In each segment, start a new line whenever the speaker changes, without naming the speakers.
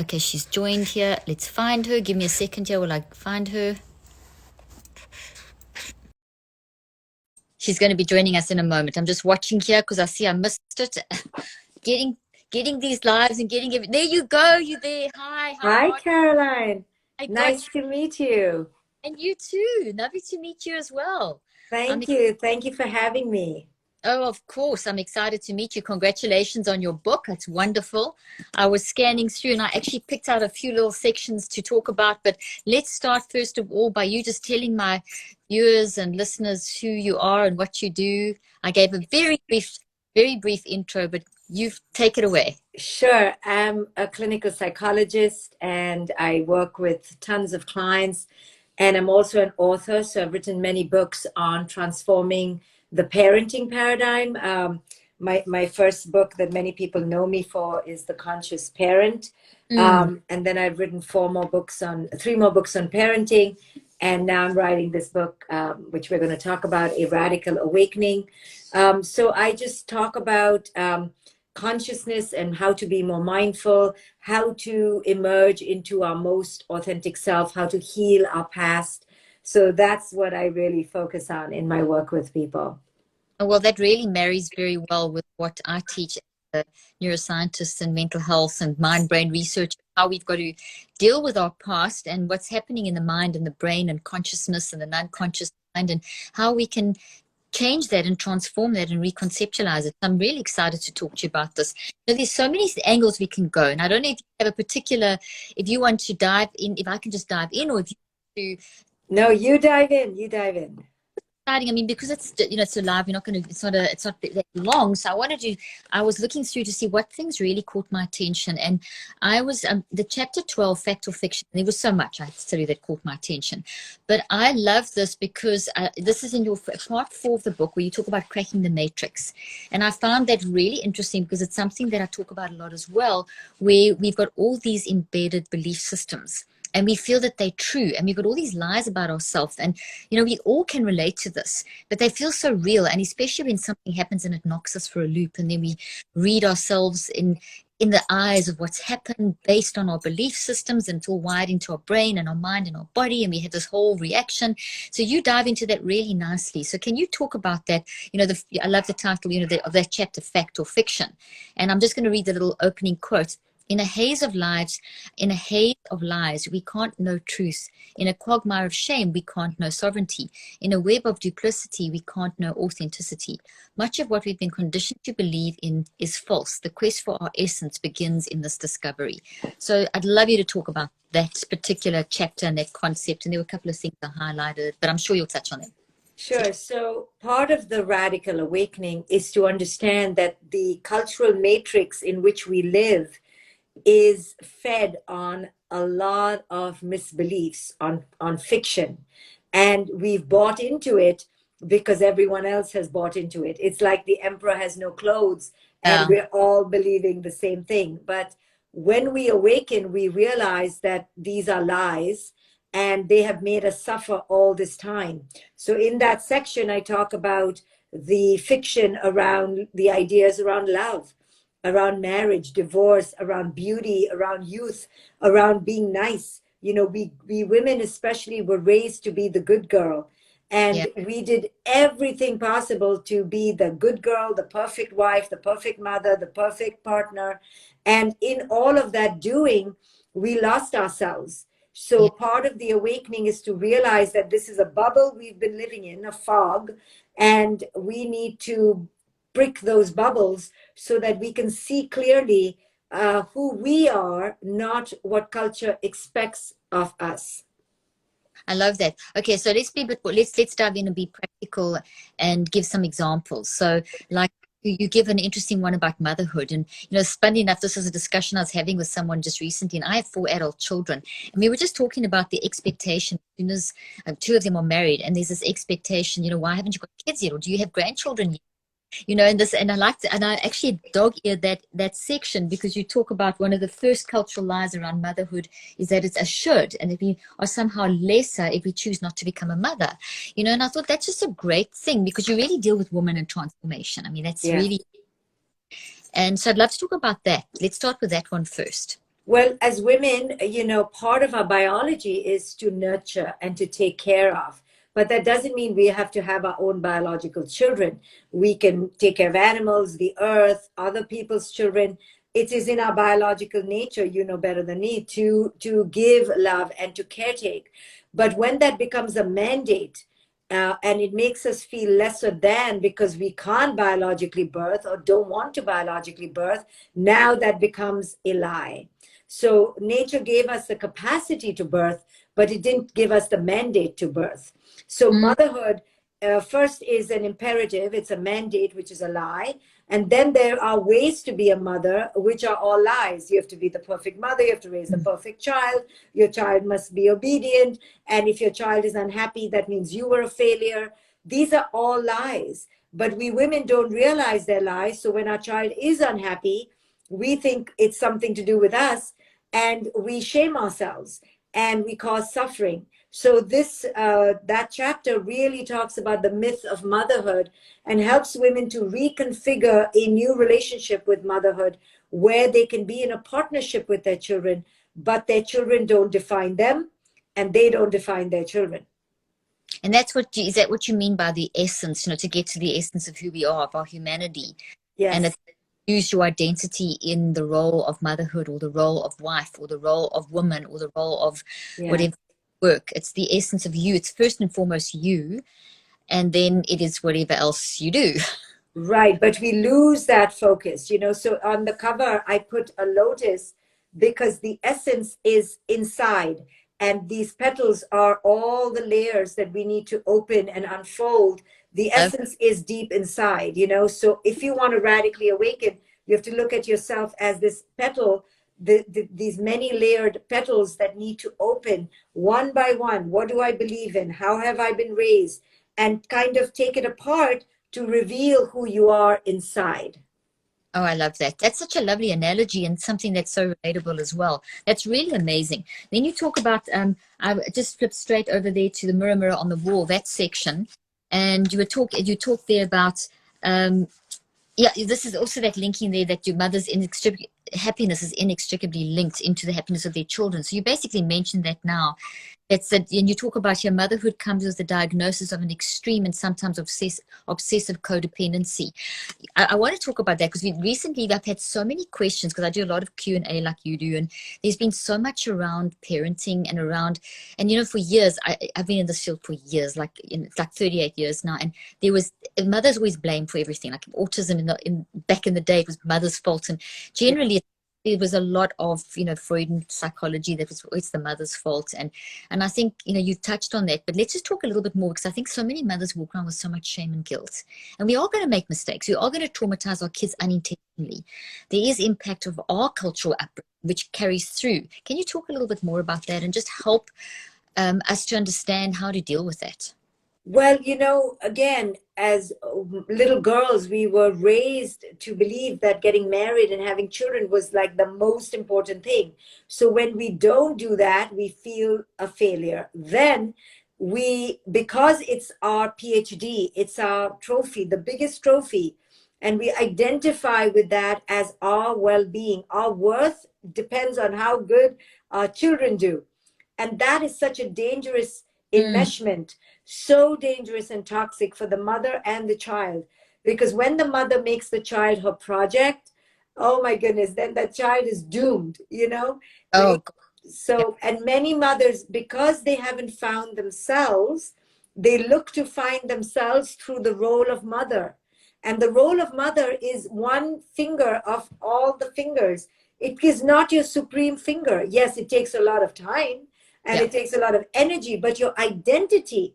Okay, she's joined here. Let's find her. Give me a second here while I find her. She's going to be joining us in a moment. I'm just watching here because I see I missed it. getting these lives and getting it. There you go. You there. Hi. How
Hi,
are you?
Caroline.
I got
Nice
you.
to meet you.
And you too. Lovely to meet you as well. I'm
Thank you. Thank you for having me.
Oh, of course. I'm excited to meet you. Congratulations on your book. It's wonderful. I was scanning through and I actually picked out a few little sections to talk about. But let's start first of all by you just telling my viewers and listeners who you are and what you do. I gave a very brief intro, but you take it away.
Sure. I'm a clinical psychologist and I work with tons of clients. And I'm also an author. So I've written many books on transforming the parenting paradigm. My first book that many people know me for is The Conscious Parent. And then I've written three more books on parenting. And now I'm writing this book, which we're going to talk about, A Radical Awakening. So I just talk about consciousness and how to be more mindful, how to emerge into our most authentic self, how to heal our past. So that's what I really focus on in my work with people.
Well, that really marries very well with what I teach as a neuroscientist and mental health and mind-brain research, how we've got to deal with our past and what's happening in the mind and the brain and consciousness and the non-conscious mind and how we can change that and transform that and reconceptualize it. I'm really excited to talk to you about this. There's so many angles we can go, and I don't know if you have a particular, if you want to dive in, if I can just dive in, or if you
No, you dive in. You dive in.
I mean, because it's, it's so live, you're not going to, it's not that long. So I was looking through to see what things really caught my attention. And I was, the chapter 12, Fact or Fiction, there was so much I had to tell you that caught my attention. But I love this because this is in your part 4 of the book where you talk about cracking the matrix. And I found that really interesting because it's something that I talk about a lot as well, where we've got all these embedded belief systems. And we feel that they're true. And we've got all these lies about ourselves. And, we all can relate to this, but they feel so real. And especially when something happens and it knocks us for a loop. And then we read ourselves in the eyes of what's happened based on our belief systems, and it's all wired into our brain and our mind and our body. And we have this whole reaction. So you dive into that really nicely. So can you talk about that? I love the title, of that chapter, Fact or Fiction. And I'm just going to read the little opening quote. In a haze of lies, we can't know truth. In a quagmire of shame, we can't know sovereignty. In a web of duplicity, we can't know authenticity. Much of what we've been conditioned to believe in is false. The quest for our essence begins in this discovery. So I'd love you to talk about that particular chapter and that concept. And there were a couple of things I highlighted, but I'm sure you'll touch on them.
Sure. So part of the radical awakening is to understand that the cultural matrix in which we live is fed on a lot of misbeliefs, on fiction. And we've bought into it because everyone else has bought into it. It's like the emperor has no clothes and we're all believing the same thing. But when we awaken, we realize that these are lies and they have made us suffer all this time. So in that section, I talk about the fiction around the ideas around love, around marriage, divorce, around beauty, around youth, around being nice. We women especially were raised to be the good girl. And we did everything possible to be the good girl, the perfect wife, the perfect mother, the perfect partner. And in all of that doing, we lost ourselves. So part of the awakening is to realize that this is a bubble we've been living in, a fog, and we need to brick those bubbles so that we can see clearly who we are, not what culture expects of us.
I love that. Okay, so let's dive in and be practical and give some examples. So, like you give an interesting one about motherhood, and funny enough, this was a discussion I was having with someone just recently, and I have 4 adult children, and we were just talking about the expectation. As soon as 2 of them are married, and there's this expectation, why haven't you got kids yet, or do you have grandchildren yet? And I liked it, and I actually dog-eared that section because you talk about one of the first cultural lies around motherhood is that it's a should, and that we are somehow lesser if we choose not to become a mother. And I thought that's just a great thing because you really deal with women and transformation. I mean, that's really, and so I'd love to talk about that. Let's start with that one first.
Well, as women, you know, part of our biology is to nurture and to take care of. But that doesn't mean we have to have our own biological children. We can take care of animals, the earth, other people's children. It is in our biological nature, you know better than me, to give love and to caretake. But when that becomes a mandate, and it makes us feel lesser than because we can't biologically birth or don't want to biologically birth, now that becomes a lie. So nature gave us the capacity to birth, but it didn't give us the mandate to birth. So
Mm.
motherhood first is an imperative, it's a mandate, which is a lie. And then there are ways to be a mother, which are all lies. You have to be the perfect mother, you have to raise the perfect child, your child must be obedient. And if your child is unhappy, that means you were a failure. These are all lies. But we women don't realize they're lies. So when our child is unhappy, we think it's something to do with us, and we shame ourselves and we cause suffering. So this that chapter really talks about the myth of motherhood and helps women to reconfigure a new relationship with motherhood where they can be in a partnership with their children, but their children don't define them and they don't define their children.
And that's what is that what you mean by the essence, to get to the essence of who we are, of our humanity. And
Yes.
it's use your identity in the role of motherhood or the role of wife or the role of woman or the role of
Yeah.
whatever work. It's the essence of you. It's first and foremost you, and then it is whatever else you do.
Right, but we lose that focus, you know. So on the cover, I put a lotus because the essence is inside, and these petals are all the layers that we need to open and unfold. The
Love.
essence is deep inside, you know. So if you want to radically awaken, you have to look at yourself as this petal, these many layered petals that need to open one by one. What do I believe in? How have I been raised? And kind of take it apart to reveal who you are inside.
Oh, I love that. That's such a lovely analogy and something that's so relatable as well. That's really amazing. Then you talk about, I just flipped straight over there to the mirror, mirror on the wall, that section. And you talk there about, um, yeah, this is also that linking there that your mother's happiness is inextricably linked into the happiness of their children. So you basically mentioned that now. It's that, and you talk about your motherhood comes with the diagnosis of an extreme and sometimes obsessive codependency. I want to talk about that because I've had so many questions because I do a lot of Q&A like you do, and there's been so much around parenting and around, and for years I've been in this field for years, it's like 38 years now, and there was mothers always blamed for everything, like autism back in the day it was mother's fault, and generally there was a lot of Freudian psychology that was always the mother's fault, and I think you touched on that, but let's just talk a little bit more because I think so many mothers walk around with so much shame and guilt. And we are going to make mistakes. We are going to traumatize our kids unintentionally. There is impact of our cultural upbringing, which carries through. Can you talk a little bit more about that and just help us to understand how to deal with that?
Well, again, as little girls, we were raised to believe that getting married and having children was like the most important thing. So when we don't do that, we feel a failure. Then because it's our PhD, it's our trophy, the biggest trophy, and we identify with that as our well-being. Our worth depends on how good our children do. And that is such a dangerous
Mm.
enmeshment, so dangerous and toxic for the mother and the child. Because when the mother makes the child her project, oh my goodness, then that child is doomed.
Oh, God. Yeah.
So, and many mothers, because they haven't found themselves, they look to find themselves through the role of mother. And the role of mother is one finger of all the fingers. It is not your supreme finger. Yes, it takes a lot of time and
Yeah.
it takes a lot of energy, but your identity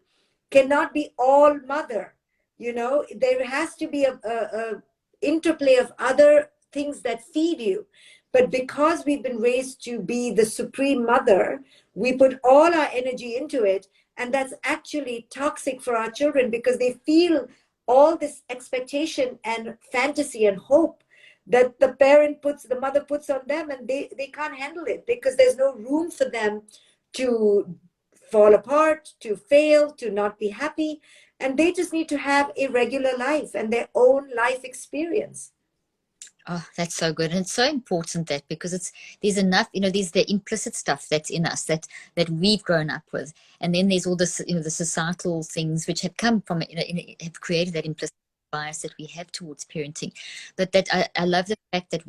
cannot be all mother. There has to be a interplay of other things that feed you. But because we've been raised to be the supreme mother, we put all our energy into it. And that's actually toxic for our children because they feel all this expectation and fantasy and hope that the mother puts on them, and they can't handle it because there's no room for them to fall apart, to fail, to not be happy. And they just need to have a regular life and their own life experience.
Oh, that's so good. And it's so important that, because there's enough, there's the implicit stuff that's in us that we've grown up with. And then there's all this, the societal things which have come from it, have created that implicit bias that we have towards parenting. But that I love the fact that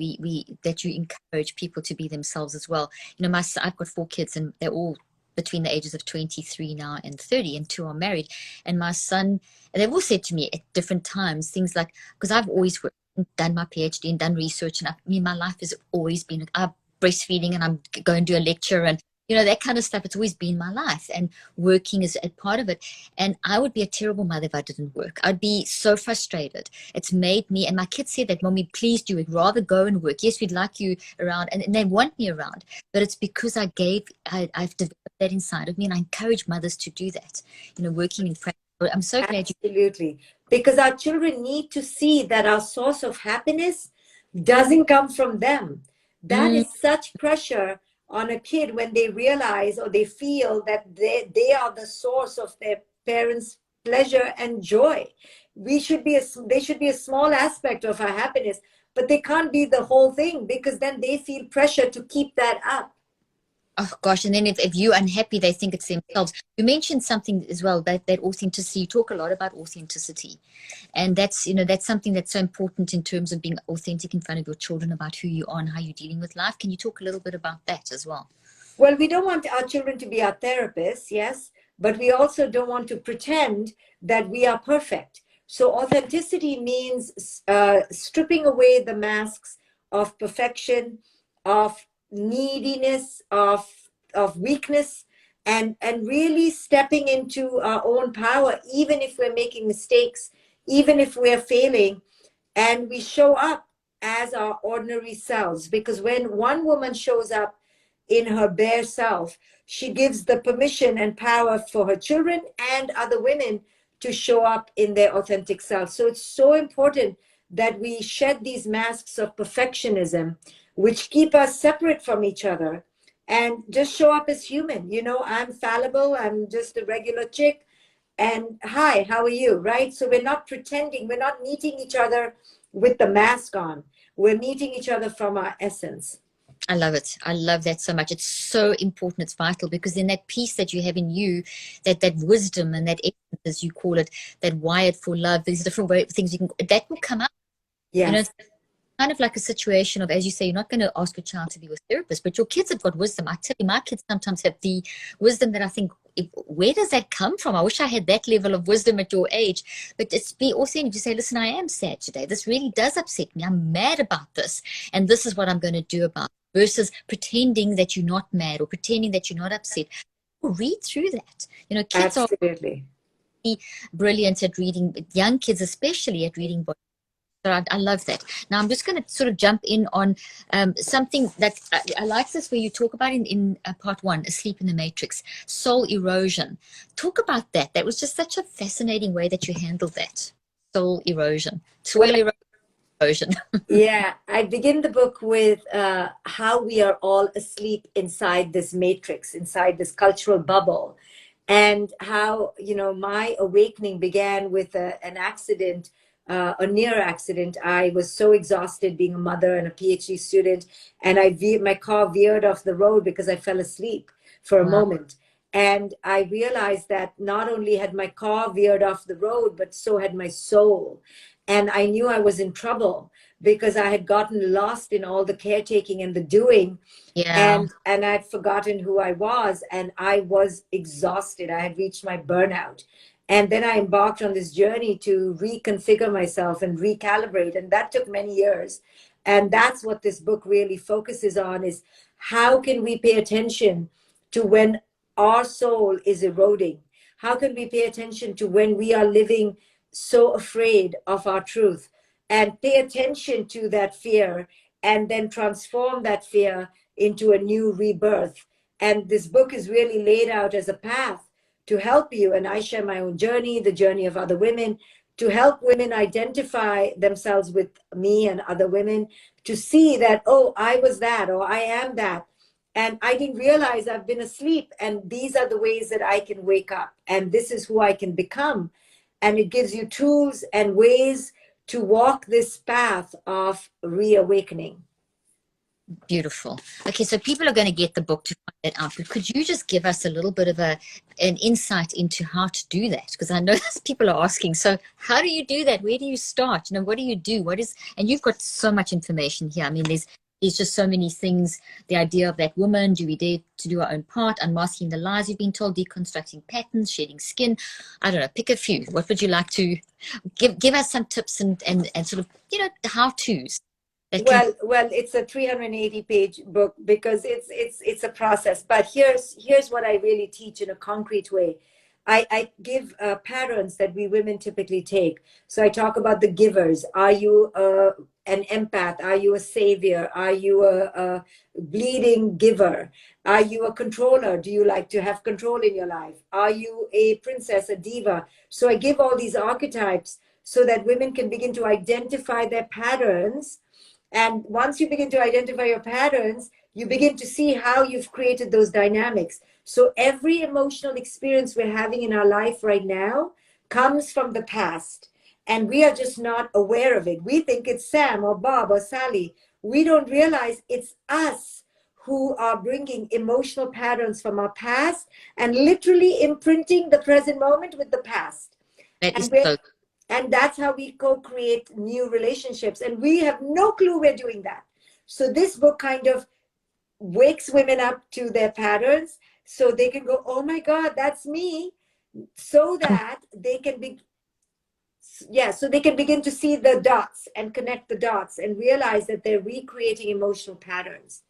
that you encourage people to be themselves as well. I've got 4 kids, and they're all between the ages of 23 now and 30, and 2 are married. And my son, and they've all said to me at different times things like, because I've always done my PhD and done research, and my life has always been, I'm breastfeeding and I'm going to do a lecture, and that kind of stuff. It's always been my life, and working is a part of it. And I would be a terrible mother if I didn't work. I'd be so frustrated. It's made me, and my kids said that, Mommy, please do it. Rather go and work. Yes, we'd like you around, and they want me around, but it's because I've developed that inside of me, and I encourage mothers to do that. Working in practice. I'm so glad you.
Absolutely. Because our children need to see that our source of happiness doesn't come from them. That is such pressure on a kid when they realize or they feel that they are the source of their parents' pleasure and joy. They should be a small aspect of our happiness, but they can't be the whole thing, because then they feel pressure to keep that up.
Oh gosh, and then if you're unhappy, they think it's themselves. You mentioned something as well, that authenticity. You talk a lot about authenticity, and that's something that's so important in terms of being authentic in front of your children about who you are and how you're dealing with life. Can you talk a little bit about that as well?
Well, we don't want our children to be our therapists, yes, but we also don't want to pretend that we are perfect. So authenticity means stripping away the masks of perfection, of neediness, of weakness, and really stepping into our own power, even if we're making mistakes, even if we're failing, and we show up as our ordinary selves. Because when one woman shows up in her bare self, she gives the permission and power for her children and other women to show up in their authentic self. So it's so important that we shed these masks of perfectionism, which keep us separate from each other, and just show up as human. I'm fallible, I'm just a regular chick, and hi, how are you, right? So we're not pretending, we're not meeting each other with the mask on. We're meeting each other from our essence.
I love it. I love that so much. It's so important. It's vital, because in that peace that you have in you, that wisdom and that essence, as you call it, that wired for love, these different things that will come out.
Yes.
It's kind of like a situation of, as you say, you're not going to ask your child to be with a therapist, but your kids have got wisdom. I tell you, my kids sometimes have the wisdom that I think, where does that come from? I wish I had that level of wisdom at your age. But it's be authentic. You say, listen, I am sad today. This really does upset me. I'm mad about this, and this is what I'm going to do about it. Versus pretending that you're not mad or pretending that you're not upset. Read through that. Kids
Absolutely.
are brilliant at reading, young kids especially, at reading books. So I love that. Now I'm just going to sort of jump in on something that I like this, where you talk about in part 1, Asleep in the Matrix, soul erosion. Talk about that. That was just such a fascinating way that you handled that. Soul erosion. Soul erosion.
Yeah, I begin the book with how we are all asleep inside this matrix, inside this cultural bubble, and how, my awakening began with an accident, a near accident. I was so exhausted being a mother and a PhD student, and my car veered off the road because I fell asleep for a moment. And I realized that not only had my car veered off the road, but so had my soul. And I knew I was in trouble, because I had gotten lost in all the caretaking and the doing.
Yeah.
And I'd forgotten who I was, and I was exhausted. I had reached my burnout. And then I embarked on this journey to reconfigure myself and recalibrate. And that took many years. And that's what this book really focuses on, is how can we pay attention to when our soul is eroding? How can we pay attention to when we are living so afraid of our truth, and pay attention to that fear, and then transform that fear into a new rebirth? And this book is really laid out as a path to help you. And I share my own journey, the journey of other women, to help women identify themselves with me and other women, to see that, oh, I was that, or I am that. And I didn't realize I've been asleep. And these are the ways that I can wake up. And this is who I can become. And it gives you tools and ways to walk this path of reawakening.
Beautiful. Okay, so people are going to get the book to find that out, but could you just give us a little bit of an insight into how to do that? Because I know people are asking, so how do you do that? Where do you start? What do you do? And you've got so much information here. I mean, there's just so many things. The idea of that woman, do we dare to do our own part, unmasking the lies we've been told, deconstructing patterns, shedding skin. I don't know, pick a few. What would you like to give us some tips and sort of, the how-tos?
Well, it's a 380-page book because it's a process. But here's what I really teach in a concrete way. I give patterns that we women typically take. So I talk about the givers. Are you an empath? Are you a savior? Are you a bleeding giver? Are you a controller? Do you like to have control in your life? Are you a princess, a diva? So I give all these archetypes so that women can begin to identify their patterns. And once you begin to identify your patterns, you begin to see how you've created those dynamics. So every emotional experience we're having in our life right now comes from the past. And we are just not aware of it. We think it's Sam or Bob or Sally. We don't realize it's us who are bringing emotional patterns from our past and literally imprinting the present moment with the past.
That is so.
And that's how we co-create new relationships. And we have no clue we're doing that. So this book kind of wakes women up to their patterns so they can go, oh my God, that's me. So that they can so they can begin to see the dots and connect the dots and realize that they're recreating emotional patterns.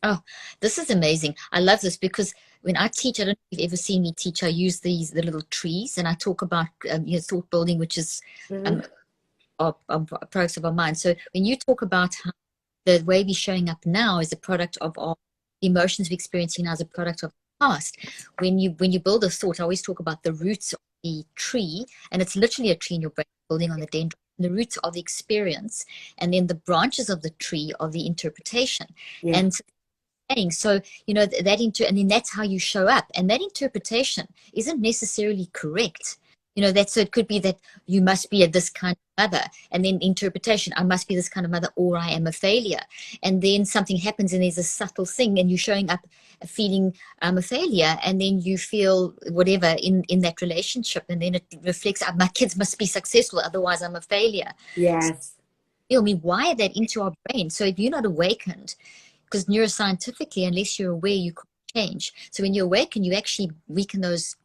Oh, this is amazing. I love this because when I teach, I don't know if you've ever seen me teach, I use the little trees and I talk about thought building, which is products of our mind. So when you talk about how the way we're showing up now is a product of our emotions we're experiencing now as a product of the past. When you build a thought, I always talk about the roots of the tree, and it's literally a tree in your brain building on the dendron. The roots are the experience, and then the branches of the tree are the interpretation.
Yeah.
And so, and then that's how you show up. And that interpretation isn't necessarily correct. So it could be that you must be this kind of mother, and then interpretation, I must be this kind of mother, or I am a failure. And then something happens and there's a subtle thing and you're showing up feeling I'm a failure, and then you feel whatever in that relationship, and then it reflects, my kids must be successful, otherwise I'm a failure.
Yes.
So, we wire that into our brain. So if you're not awakened, because neuroscientifically, unless you're aware, you can't change. So when you awaken, you actually weaken those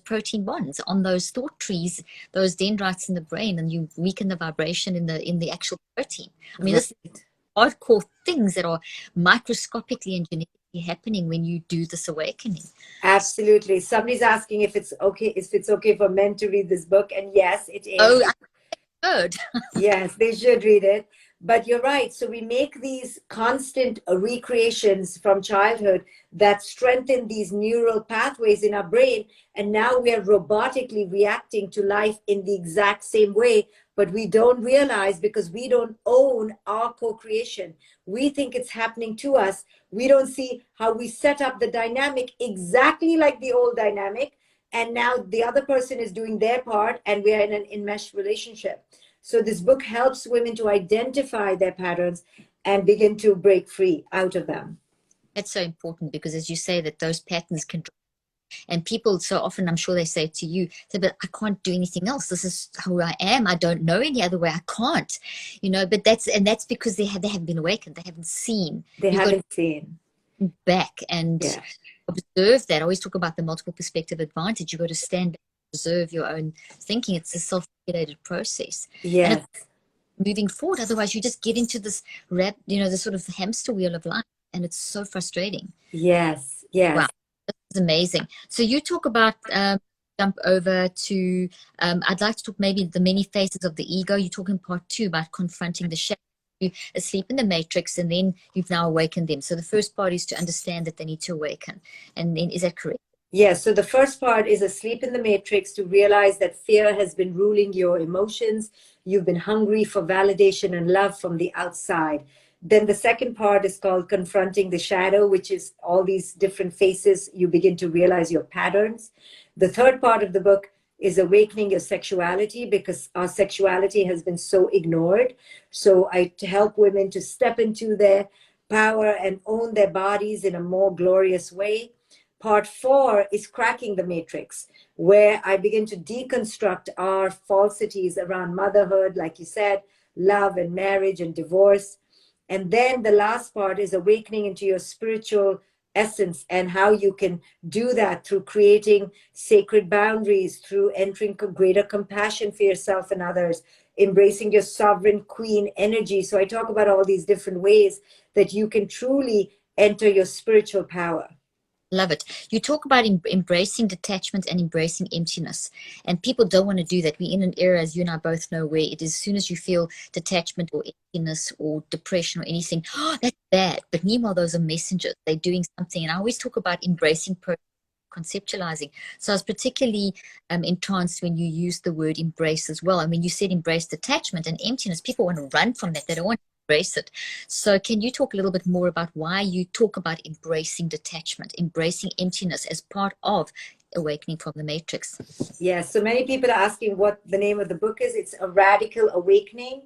protein bonds on those thought trees, those dendrites in the brain, and you weaken the vibration in the actual protein. I mean, this is hardcore things that are microscopically and genetically happening when you do this awakening.
Absolutely. Somebody's asking if it's okay for men to read this book, and yes, it is.
Oh, good.
Yes, they should read it. But you're right. So we make these constant recreations from childhood that strengthen these neural pathways in our brain. And now we are robotically reacting to life in the exact same way. But we don't realize, because we don't own our co-creation. We think it's happening to us. We don't see how we set up the dynamic exactly like the old dynamic. And now the other person is doing their part and we are in an enmeshed relationship. So this book helps women to identify their patterns and begin to break free out of them.
That's so important, because as you say, that those patterns can, and people so often, I'm sure they say to you, but I can't do anything else. This is who I am. I don't know any other way. I can't, but that's because they haven't been awakened. They haven't seen.
They haven't seen.
Back and observe that. I always talk about the multiple perspective advantage. You've got to stand back, observe your own thinking. It's a self-regulated process.
Yes.
And moving forward, otherwise you just get into this this sort of hamster wheel of life, and it's so frustrating.
Yes. Yes.
Wow, that's amazing. So you talk about jump over to I'd like to talk maybe the many faces of the ego. You talk in part 2 about confronting the shadow. You asleep in the matrix, and then you've now awakened them. So the first part is to understand that they need to awaken. And then, is that correct?
Yes. So the first part is asleep in the matrix, to realize that fear has been ruling your emotions. You've been hungry for validation and love from the outside. Then the second part is called confronting the shadow, which is all these different faces. You begin to realize your patterns. The third part of the book is awakening your sexuality, because our sexuality has been so ignored. So I help women to step into their power and own their bodies in a more glorious way. Part 4 is cracking the matrix, where I begin to deconstruct our falsities around motherhood, like you said, love and marriage and divorce. And then the last part is awakening into your spiritual essence, and how you can do that through creating sacred boundaries, through entering greater compassion for yourself and others, embracing your sovereign queen energy. So I talk about all these different ways that you can truly enter your spiritual power.
Love it. You talk about embracing detachment and embracing emptiness, and people don't want to do that. We're in an era, as you and I both know, where it is, as soon as you feel detachment or emptiness or depression or anything, oh, that's bad. But meanwhile, those are messengers. They're doing something. And I always talk about embracing, conceptualizing. So I was particularly entranced when you used the word embrace as well. I mean, you said embrace detachment and emptiness. People want to run from that. They don't want embrace it. So can you talk a little bit more about why you talk about embracing detachment, embracing emptiness as part of awakening from the matrix?
Yes, so many people are asking what the name of the book is. It's A Radical Awakening,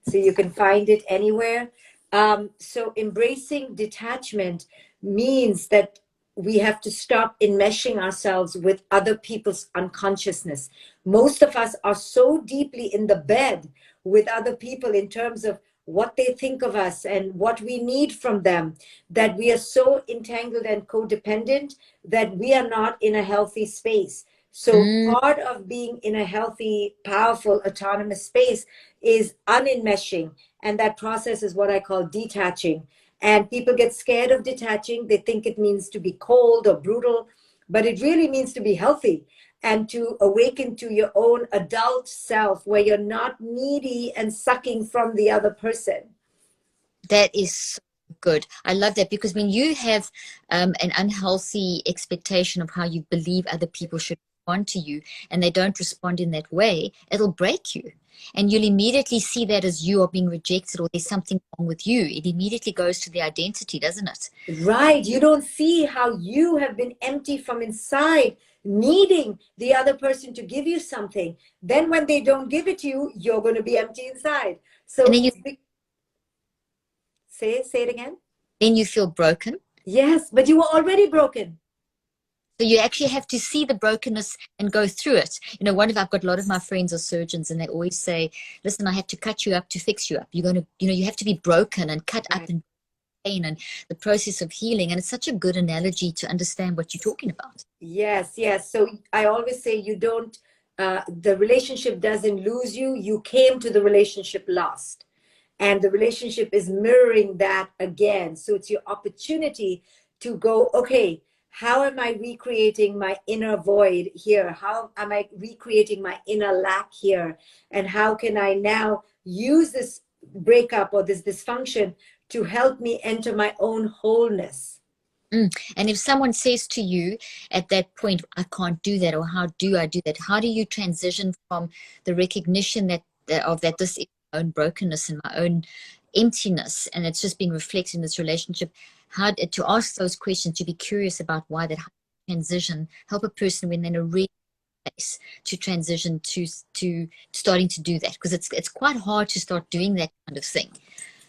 so you can find it anywhere. So embracing detachment means that we have to stop enmeshing ourselves with other people's unconsciousness. Most of us are so deeply in the bed with other people in terms of what they think of us and what we need from them, that we are so entangled and codependent that we are not in a healthy space. So part of being in a healthy, powerful, autonomous space is unenmeshing. And that process is what I call detaching. And people get scared of detaching. They think it means to be cold or brutal, but it really means to be healthy and to awaken to your own adult self, where you're not needy and sucking from the other person.
That is so good. I love that, because when you have an unhealthy expectation of how you believe other people should respond to you, and they don't respond in that way, it'll break you. And you'll immediately see that as you are being rejected, or there's something wrong with you. It immediately goes to the identity, doesn't it?
Right. You don't see how you have been empty from inside, needing the other person to give you something. Then when they don't give it to you, you're going to be empty inside.
And
So
then you
say it again.
then you feel broken.
Yes, but you were already broken.
So you actually have to see the brokenness and go through it. You know, I've got a lot of my friends are surgeons, and they always say, listen, I have to cut you up to fix you up. You're going to, you have to be broken and cut up and pain and the process of healing. And it's such a good analogy to understand what you're talking about.
Yes, yes. So I always say you don't, the relationship doesn't lose you. You came to the relationship lost. And the relationship is mirroring that again. So it's your opportunity to go, okay, how am I recreating my inner void here? How am I recreating my inner lack here? And how can I now use this breakup or this dysfunction to help me enter my own wholeness?
And if someone says to you at that point, I can't do that, or how do I do that? How do you transition from the recognition that this is my own brokenness and my own emptiness, and it's just being reflected in this relationship? How to ask those questions, to be curious about why that transition, help a person when they're in a real place to transition to starting to do that, because it's quite hard to start doing that kind of thing.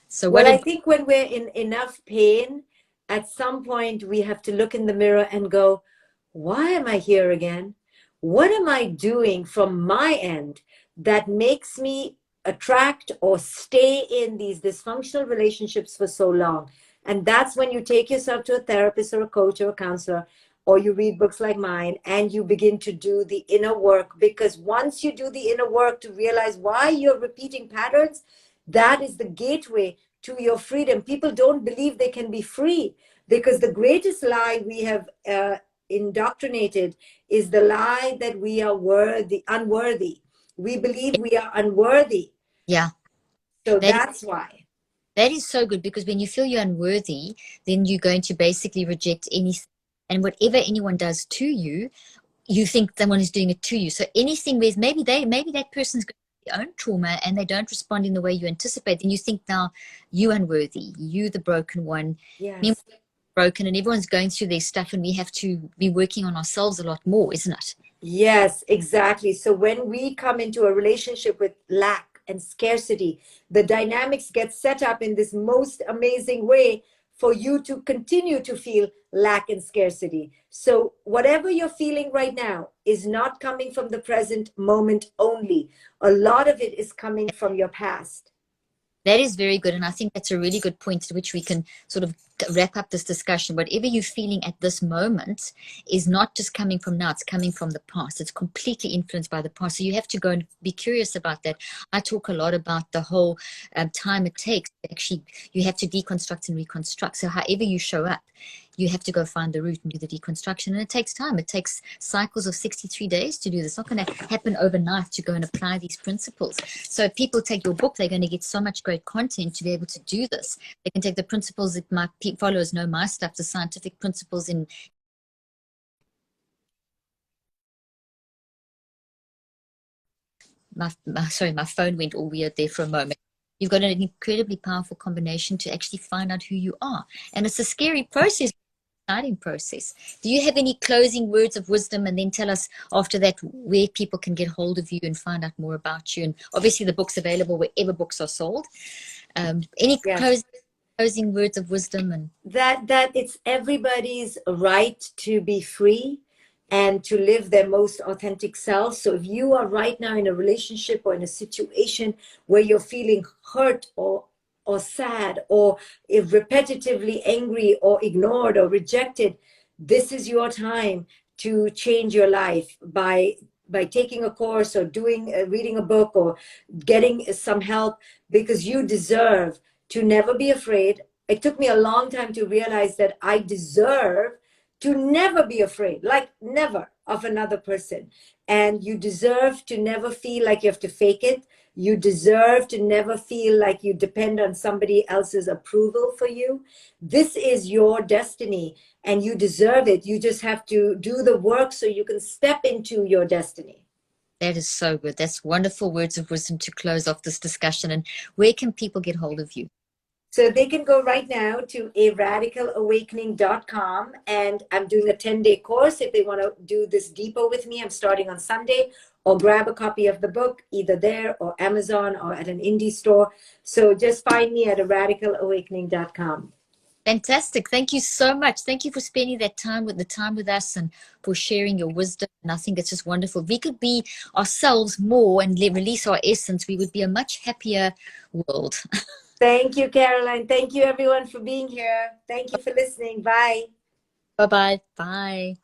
So
Well, I think when we're in enough pain, at some point we have to look in the mirror and go, why am I here again? What am I doing from my end that makes me attract or stay in these dysfunctional relationships for so long? And that's when you take yourself to a therapist or a coach or a counselor, or you read books like mine, and you begin to do the inner work. Because once you do the inner work to realize why you're repeating patterns, that is the gateway to your freedom. People don't believe they can be free, because the greatest lie we have indoctrinated is the lie that we are unworthy. We believe we are unworthy.
Yeah.
So that's why.
That is so good, because when you feel you're unworthy, then you're going to basically reject anything. And whatever anyone does to you, you think someone is doing it to you. So anything where maybe that person's got their own trauma and they don't respond in the way you anticipate, then you think now you unworthy, you the broken one.
Yes.
Broken, and everyone's going through their stuff, and we have to be working on ourselves a lot more, isn't it?
Yes, exactly. So when we come into a relationship with lack and scarcity, the dynamics get set up in this most amazing way for you to continue to feel lack and scarcity. So whatever you're feeling right now is not coming from the present moment only. A lot of it is coming from your past.
That is very good. And I think that's a really good point to which we can sort of wrap up this discussion. Whatever you're feeling at this moment is not just coming from now, it's coming from the past. It's completely influenced by the past. So you have to go and be curious about that. I talk a lot about the whole time it takes. Actually, you have to deconstruct and reconstruct. So however you show up, you have to go find the root and do the deconstruction. And it takes time. It takes cycles of 63 days to do this. It's not going to happen overnight to go and apply these principles. So if people take your book, they're going to get so much great content to be able to do this. They can take the principles that my followers know my stuff, the scientific principles in my phone went all weird there for a moment. You've got an incredibly powerful combination to actually find out who you are. And it's a scary process, exciting process. Do you have any closing words of wisdom? And then tell us after that where people can get hold of you and find out more about you. And obviously the book's available wherever books are sold. Any
Yes.
closing words of wisdom? And
That it's everybody's right to be free and to live their most authentic self. So if you are right now in a relationship or in a situation where you're feeling hurt or sad or if repetitively angry or ignored or rejected, this is your time to change your life by taking a course or doing reading a book or getting some help, because you deserve to never be afraid. It took me a long time to realize that I deserve to never be afraid, like never, of another person. And you deserve to never feel like you have to fake it. You deserve to never feel like you depend on somebody else's approval for you. This is your destiny and you deserve it. You just have to do the work so you can step into your destiny.
that is so good. That's wonderful words of wisdom to close off this discussion. And where can people get hold of you?
So they can go right now to aradicalawakening.com, and I'm doing a 10-day course if they want to do this deeper with me. I'm starting on Sunday, or grab a copy of the book either there or Amazon or at an indie store. So just find me at aradicalawakening.com.
Fantastic. Thank you so much. Thank you for spending that time with us and for sharing your wisdom. And I think it's just wonderful. If we could be ourselves more and release our essence, we would be a much happier world.
Thank you, Caroline. Thank you, everyone, for being here. Thank you for listening. Bye.
Bye-bye. Bye.